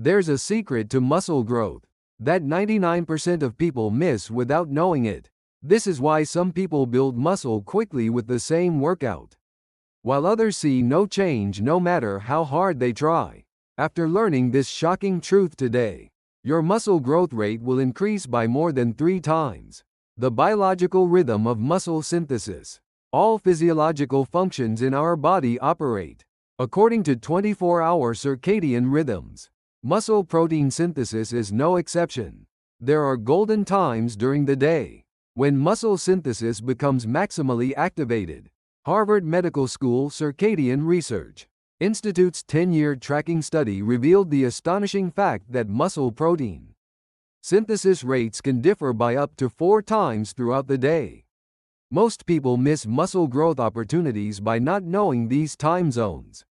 There's a secret to muscle growth that 99% of people miss without knowing it. This is why some people build muscle quickly with the same workout, while others see no change no matter how hard they try. After learning this shocking truth today, your muscle growth rate will increase by more than 3 times. The biological rhythm of muscle synthesis. All physiological functions in our body operate according to 24-hour circadian rhythms. Muscle protein synthesis is no exception. There are golden times during the day when muscle synthesis becomes maximally activated. Harvard Medical School Circadian Research Institute's 10-year tracking study revealed the astonishing fact that muscle protein synthesis rates can differ by up to 4 times throughout the day. Most people miss muscle growth opportunities by not knowing these time zones.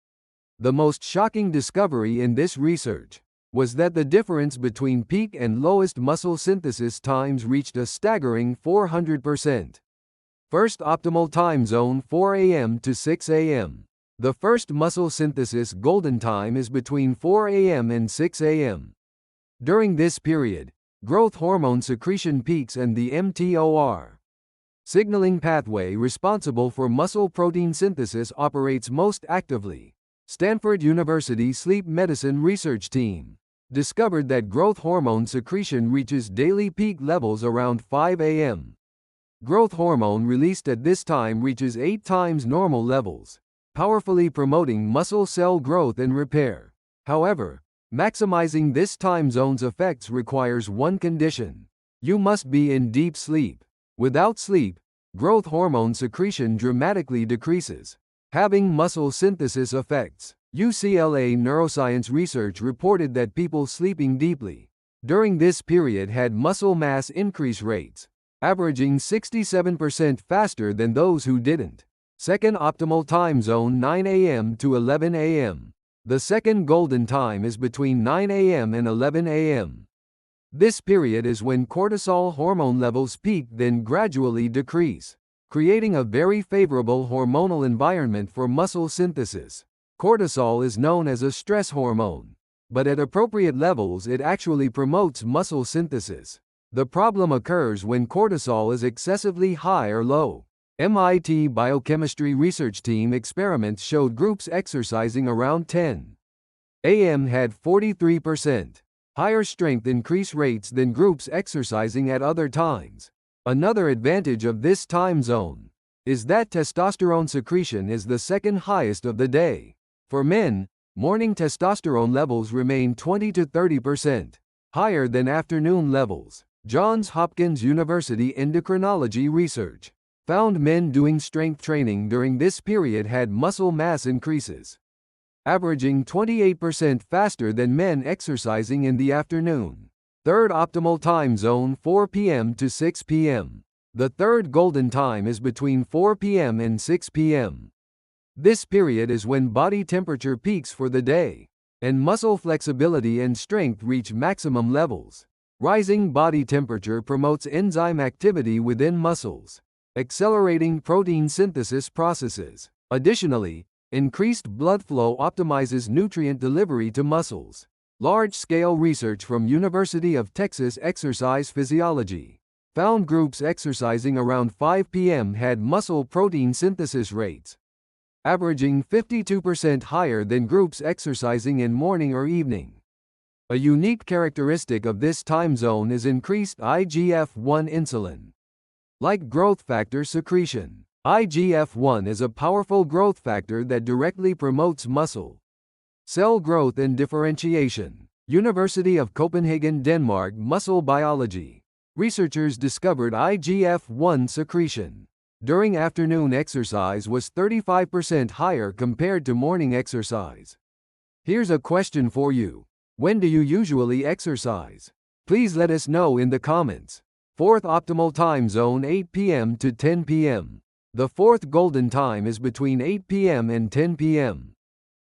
The most shocking discovery in this research was that the difference between peak and lowest muscle synthesis times reached a staggering 400%. First optimal time zone 4 a.m. to 6 a.m. The first muscle synthesis golden time is between 4 a.m. and 6 a.m. During this period, growth hormone secretion peaks and the mTOR signaling pathway responsible for muscle protein synthesis operates most actively. Stanford University Sleep Medicine Research Team discovered that growth hormone secretion reaches daily peak levels around 5 a.m. Growth hormone released at this time reaches 8 times normal levels, powerfully promoting muscle cell growth and repair. However, maximizing this time zone's effects requires one condition: you must be in deep sleep. Without sleep, growth hormone secretion dramatically decreases, having muscle synthesis effects. UCLA neuroscience research reported that people sleeping deeply during this period had muscle mass increase rates averaging 67% faster than those who didn't. Second optimal time zone 9 a.m. to 11 a.m. The second golden time is between 9 a.m. and 11 a.m. This period is when cortisol hormone levels peak then gradually decrease, creating a very favorable hormonal environment for muscle synthesis. Cortisol is known as a stress hormone, but at appropriate levels it actually promotes muscle synthesis. The problem occurs when cortisol is excessively high or low. MIT biochemistry research team experiments showed groups exercising around 10 a.m. had 43% higher strength increase rates than groups exercising at other times. Another advantage of this time zone is that testosterone secretion is the second highest of the day. For men, morning testosterone levels remain 20 to 30% higher than afternoon levels. Johns Hopkins University endocrinology research found men doing strength training during this period had muscle mass increases averaging 28% faster than men exercising in the afternoon. Third optimal time zone 4 p.m. to 6 p.m. The third golden time is between 4 p.m. and 6 p.m. This period is when body temperature peaks for the day, and muscle flexibility and strength reach maximum levels. Rising body temperature promotes enzyme activity within muscles, accelerating protein synthesis processes. Additionally, increased blood flow optimizes nutrient delivery to muscles. Large-scale research from University of Texas Exercise Physiology found groups exercising around 5 p.m. had muscle protein synthesis rates averaging 52% higher than groups exercising in morning or evening. A unique characteristic of this time zone is increased IGF-1 insulin like growth factor secretion. IGF-1 is a powerful growth factor that directly promotes muscle cell growth and differentiation. University of Copenhagen, Denmark Muscle Biology researchers discovered IGF-1 secretion during afternoon exercise was 35% higher compared to morning exercise. Here's a question for you. When do you usually exercise? Please let us know in the comments. Fourth optimal time zone 8 p.m. to 10 p.m. The fourth golden time is between 8 p.m. and 10 p.m.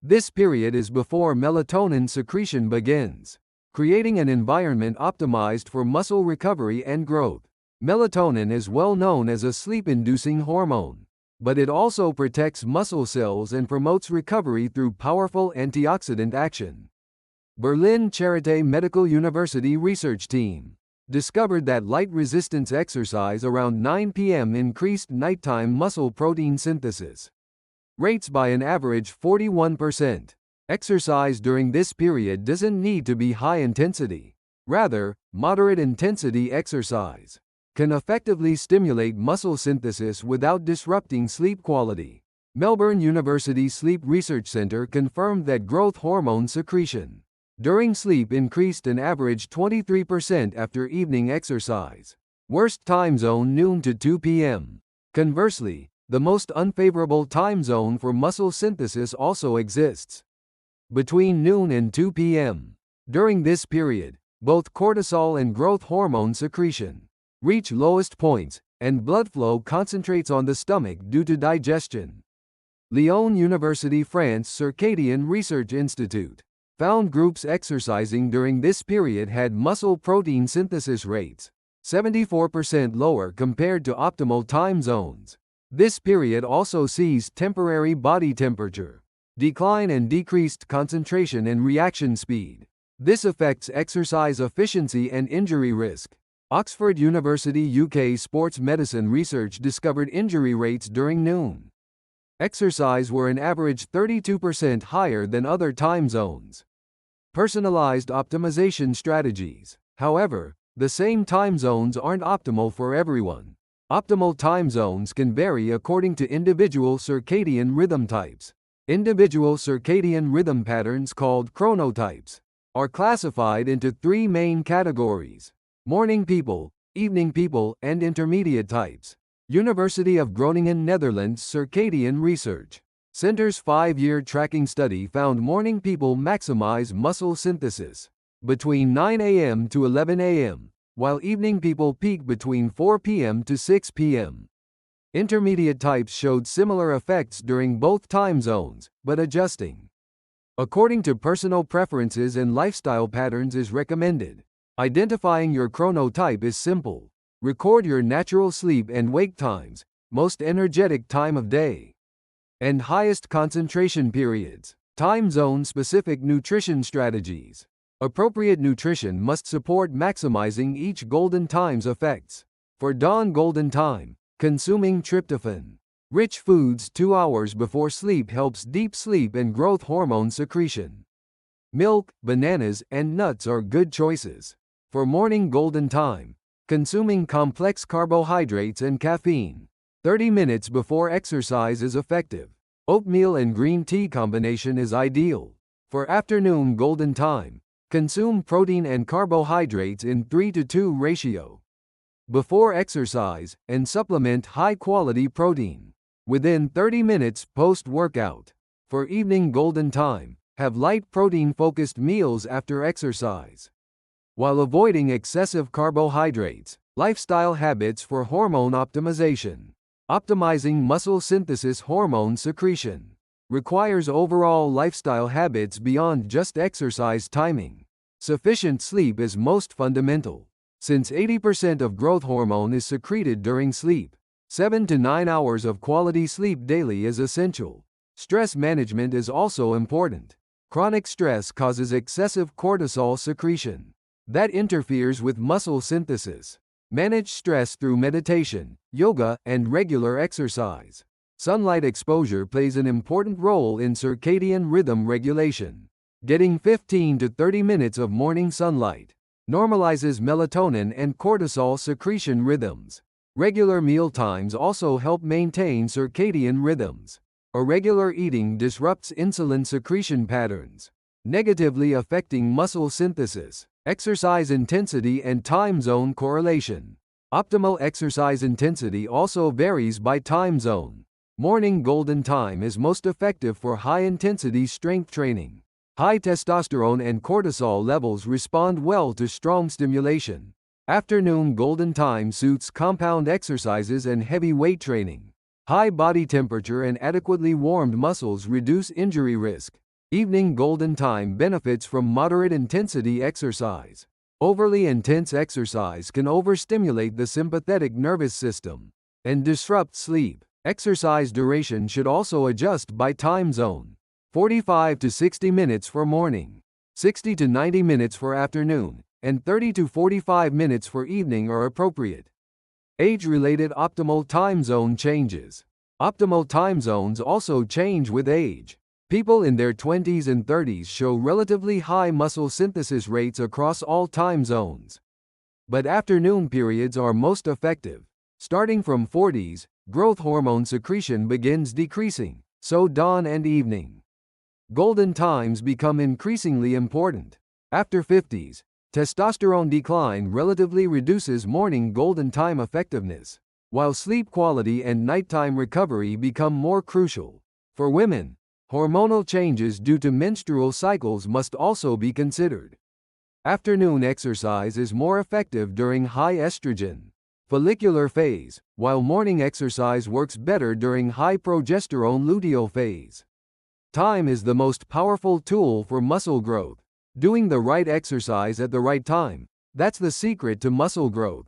This period is before melatonin secretion begins, creating an environment optimized for muscle recovery and growth. Melatonin is well known as a sleep-inducing hormone, but it also protects muscle cells and promotes recovery through powerful antioxidant action. Berlin Charité Medical University research team discovered that light resistance exercise around 9 p.m. increased nighttime muscle protein synthesis rates by an average 41%. Exercise during this period doesn't need to be high intensity. Rather, moderate intensity exercise can effectively stimulate muscle synthesis without disrupting sleep quality. Melbourne University Sleep Research Centre confirmed that growth hormone secretion during sleep increased an average 23% after evening exercise. Worst time zone noon to 2 p.m. Conversely, the most unfavorable time zone for muscle synthesis also exists between noon and 2 p.m. During this period, both cortisol and growth hormone secretion reach lowest points, and blood flow concentrates on the stomach due to digestion. Lyon University France Circadian Research Institute found groups exercising during this period had muscle protein synthesis rates 74% lower compared to optimal time zones. This period also sees temporary body temperature decline and decreased concentration and reaction speed. This affects exercise efficiency and injury risk. Oxford University UK Sports Medicine research discovered injury rates during noon exercise were an average 32% higher than other time zones. Personalized optimization strategies. However, the same time zones aren't optimal for everyone. Optimal time zones can vary according to individual circadian rhythm types. Individual circadian rhythm patterns, called chronotypes, are classified into three main categories: morning people, evening people, and intermediate types. University of Groningen, Netherlands Circadian Research Center's 5-year tracking study found morning people maximize muscle synthesis between 9 a.m. to 11 a.m., while evening people peak between 4 p.m. to 6 p.m. Intermediate types showed similar effects during both time zones, but adjusting according to personal preferences and lifestyle patterns is recommended. Identifying your chronotype is simple. Record your natural sleep and wake times, most energetic time of day, and highest concentration periods. Time zone-specific nutrition strategies. Appropriate nutrition must support maximizing each golden time's effects. For dawn golden time, consuming tryptophan-rich foods 2 hours before sleep helps deep sleep and growth hormone secretion. Milk, bananas, and nuts are good choices. For morning golden time, consuming complex carbohydrates and caffeine 30 minutes before exercise is effective. Oatmeal and green tea combination is ideal. For afternoon golden time, consume protein and carbohydrates in 3:2 ratio before exercise, and supplement high-quality protein within 30 minutes post-workout. For evening golden time, have light protein-focused meals after exercise, while avoiding excessive carbohydrates. Lifestyle habits for hormone optimization. Optimizing muscle synthesis hormone secretion requires overall lifestyle habits beyond just exercise timing. Sufficient sleep is most fundamental. Since 80% of growth hormone is secreted during sleep, 7 to 9 hours of quality sleep daily is essential. Stress management is also important. Chronic stress causes excessive cortisol secretion that interferes with muscle synthesis. Manage stress through meditation, yoga, and regular exercise. Sunlight exposure plays an important role in circadian rhythm regulation. Getting 15 to 30 minutes of morning sunlight normalizes melatonin and cortisol secretion rhythms. Regular meal times also help maintain circadian rhythms. Irregular eating disrupts insulin secretion patterns, negatively affecting muscle synthesis. Exercise intensity and time zone correlation. Optimal exercise intensity also varies by time zone. Morning golden time is most effective for high-intensity strength training. High testosterone and cortisol levels respond well to strong stimulation. Afternoon golden time suits compound exercises and heavy weight training. High body temperature and adequately warmed muscles reduce injury risk. Evening golden time benefits from moderate intensity exercise. Overly intense exercise can overstimulate the sympathetic nervous system and disrupt sleep. Exercise duration should also adjust by time zone. 45 to 60 minutes for morning. 60 to 90 minutes for afternoon, and 30 to 45 minutes for evening are appropriate. Age-related optimal time zone changes. Optimal time zones also change with age. People in their 20s and 30s show relatively high muscle synthesis rates across all time zones. But afternoon periods are most effective. Starting from 40s, growth hormone secretion begins decreasing, so dawn and evening golden times become increasingly important. After 50s, testosterone decline relatively reduces morning golden time effectiveness, while sleep quality and nighttime recovery become more crucial. For women, hormonal changes due to menstrual cycles must also be considered. Afternoon exercise is more effective during high estrogen follicular phase, while morning exercise works better during high progesterone luteal phase. Time is the most powerful tool for muscle growth. Doing the right exercise at the right time, that's the secret to muscle growth.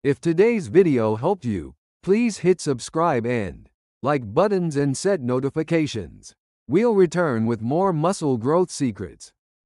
If today's video helped you, please hit subscribe and like buttons and set notifications. We'll return with more muscle growth secrets.